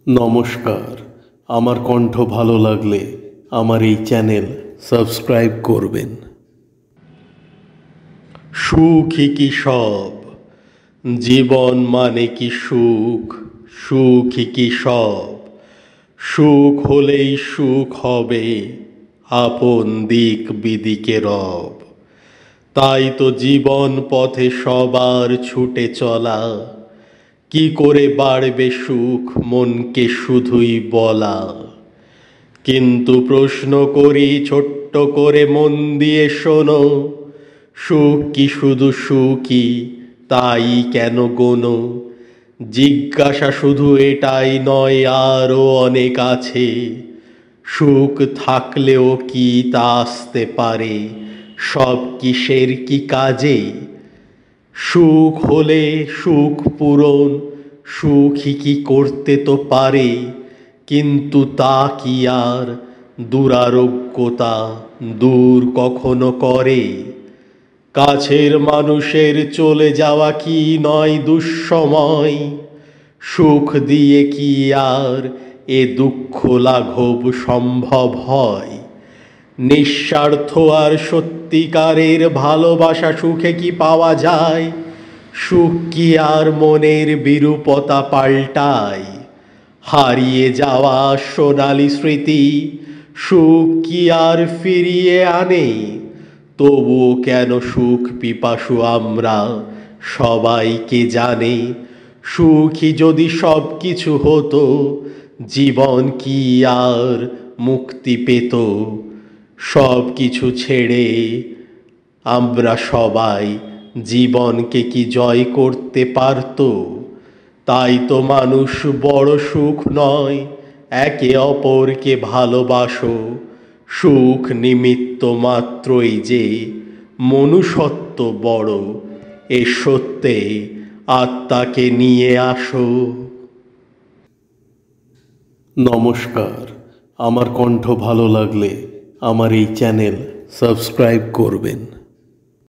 নমস্কার। আমার কণ্ঠ ভালো লাগলে আমার এই চ্যানেল সাবস্ক্রাইব করবেন। সুখী কি সব, জীবন মানে কি সুখ, সুখী কি সব। সুখ হলেই সুখ হবে, আপন দিক বিদিকে রব। তাই তো জীবন পথে সবার ছুটে চলা, কি করে বাড়বে সুখ মনকে শুধুই বলা। কিন্তু প্রশ্ন করি ছোট্ট করে মন দিয়ে শোনো, সুখ কি শুধু সুখই তাই কেন গোনো। জিজ্ঞাসা শুধু এটাই নয়, আরও অনেক আছে। সুখ থাকলেও কি তা আসতে পারে সব কিসের কি কাজে। সুখ হলে সুখ পূরণ সুখী কি করতে তো পারে, কিন্তু তা কি আর দুরারোগ্যতা দূর কখনো করে। কাছের মানুষের চলে যাওয়া কি নয় দুঃসময়, সুখ দিয়ে কি আর এ দুঃখ লাঘব সম্ভব হয়। নিঃস্বার্থ আর সত্যিকারের ভালোবাসা সুখে কি পাওয়া যায়, সুখ কি আর মনের বিরূপতা পাল্টায়। হারিয়ে যাওয়া সোনালি স্মৃতি সুখ কি আর ফিরিয়ে আনে। তবুও কেন সুখ পিপাসু আমরা সবাইকে জানে। সুখী যদি সব কিছু হতো, জীবন কি আর মুক্তি পেত। সব কিছু ছেড়ে আমরা সবাই জীবনকে কি জয় করতে পারত। তাই তো মানুষ বড় সুখ নয়, একে অপরকে ভালোবাসো। সুখ নিমিত্ত মাত্রই যে মনুষ্যত্ব বড়, এ সত্যে আত্মাকে নিয়ে আসো। নমস্কার। আমার কণ্ঠ ভালো লাগলে আমার এই চ্যানেল সাবস্ক্রাইব করবেন।